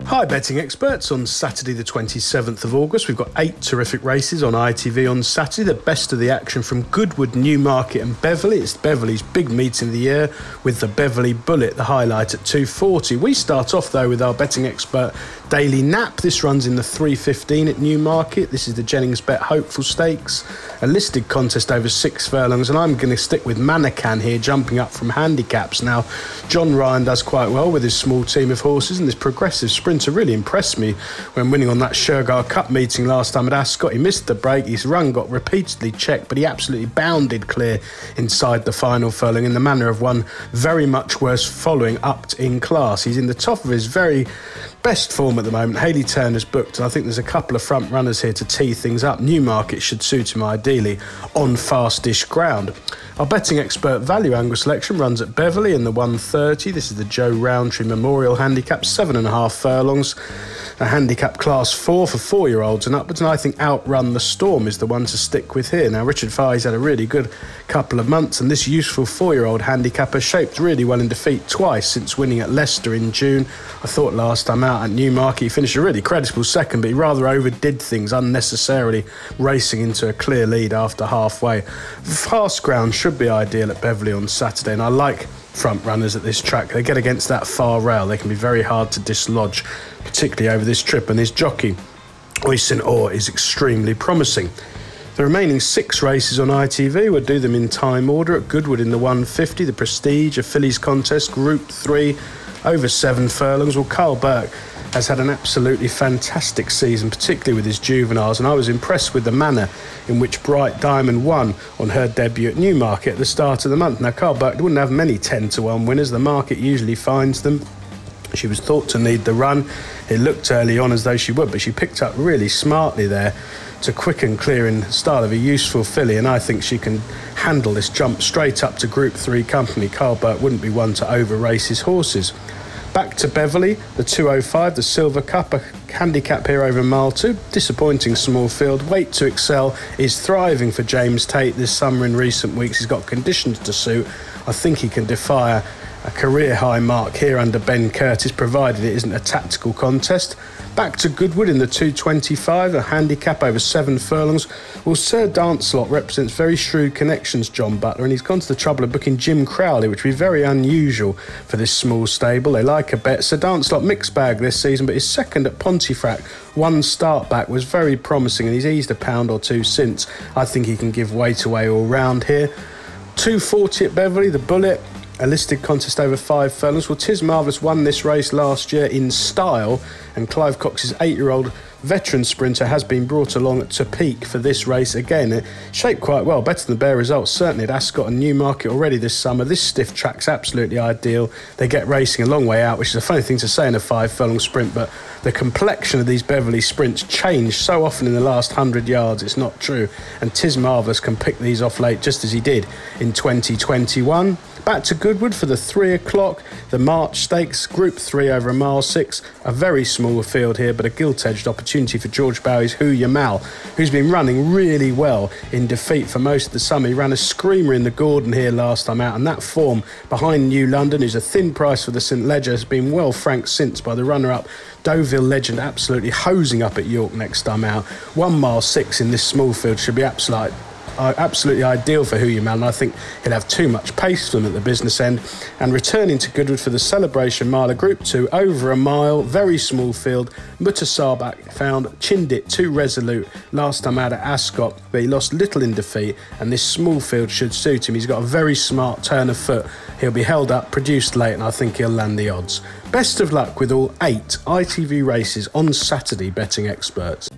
Hi betting experts, on Saturday the 27th of August we've got 8 terrific races on ITV on Saturday. The best of the action from Goodwood, Newmarket and Beverley. It's Beverley's big meeting of the year with the Beverley Bullet, the highlight at 2:40. We start off though with our betting expert Daily Nap. This runs in the 3:15 at Newmarket. This is the Jennings Bet Hopeful Stakes, a listed contest over 6 furlongs, and I'm going to stick with Mannequin here, jumping up from handicaps. Now, John Ryan does quite well with his small team of horses, and this progressive sprinter really impressed me when winning on that Shergar Cup meeting last time at Ascot. He missed the break, his run got repeatedly checked, but he absolutely bounded clear inside the final furlong in the manner of one very much worse following up in class. He's in the top of his very best form at the moment. Hayley Turner's booked, and I think there's a couple of front runners here to tee things up. Newmarket should suit him ideally on fastish ground. Our betting expert value angle selection runs at Beverley in the 1:30. This is the Joe Rowntree Memorial Handicap, 7.5 furlongs, a handicap class 4 for 4-year-olds and upwards, and I think Outrun the Storm is the one to stick with here. Now, Richard Fahey's had a really good couple of months, and this useful 4-year-old handicapper shaped really well in defeat twice since winning at Leicester in June. I thought last time out at Newmarket he finished a really creditable second, but he rather overdid things unnecessarily, racing into a clear lead after halfway. Fast ground should be ideal at Beverley on Saturday, and I like front runners at this track. They get against that far rail, they can be very hard to dislodge, particularly over this trip, and his jockey Oisin Orr is extremely promising. The remaining 6 races on ITV, we'll do them in time order. At Goodwood in the 1:50, the Prestige, a fillies contest, Group 3, over 7 furlongs. Well, Carl Burke has had an absolutely fantastic season, particularly with his juveniles, and I was impressed with the manner in which Bright Diamond won on her debut at Newmarket at the start of the month. Now, Carl Burke wouldn't have many 10-1 winners. The market usually finds them. She was thought to need the run. It looked early on as though she would, but she picked up really smartly there to quick and clear in style of a useful filly, and I think she can handle this jump straight up to Group 3 company. Carl Burke wouldn't be one to over-race his horses. Back to Beverley, the 2:05, the Silver Cup, a handicap here over mile 2. Disappointing small field. Weight to Excel is thriving for James Tate this summer in recent weeks. He's got conditions to suit. I think he can defy a career high mark here under Ben Curtis, provided it isn't a tactical contest. Back to Goodwood in the 2:25, a handicap over 7 furlongs. Well, Sir Dancelot represents very shrewd connections, John Butler, and he's gone to the trouble of booking Jim Crowley, which would be very unusual for this small stable. They like a bet. Sir Dancelot mixed bag this season, but his second at Pontefract, 1 start back, was very promising, and he's eased a pound or 2 since. I think he can give weight away all round here. 2:40 at Beverley, the Bullet, a listed contest over 5 furlongs. Well, Tis Marvellous won this race last year in style, and Clive Cox's 8-year-old veteran sprinter has been brought along to peak for this race again. It shaped quite well, better than the bare results, certainly at Ascot and Newmarket already this summer. This stiff track's absolutely ideal. They get racing a long way out, which is a funny thing to say in a 5-furlong sprint, but the complexion of these Beverley sprints change so often in the last 100 yards, it's not true. And Tis Marvellous can pick these off late, just as he did in 2021. Back to Goodwood for the 3 o'clock, the March Stakes, Group 3 over a mile 6. A very small field here, but a gilt-edged opportunity for George Bowie's Who Yamal, who's been running really well in defeat for most of the summer. He ran a screamer in the Gordon here last time out, and that form behind New London, who's a thin price for the St Ledger, has been well franked since by the runner-up Deauville Legend, absolutely hosing up at York next time out. 1 mile 6 in this small field should be absolutely ideal for Who You Man, and I think he'll have too much pace for them at the business end. And returning to Goodwood for the Celebration Mile, Group 2 over a mile, very small field. Mutasabak found Chindit too resolute last time out at Ascot, but he lost little in defeat, and this small field should suit him. He's got a very smart turn of foot. He'll be held up, produced late, and I think he'll land the odds. Best of luck with all 8 ITV races on Saturday, betting experts.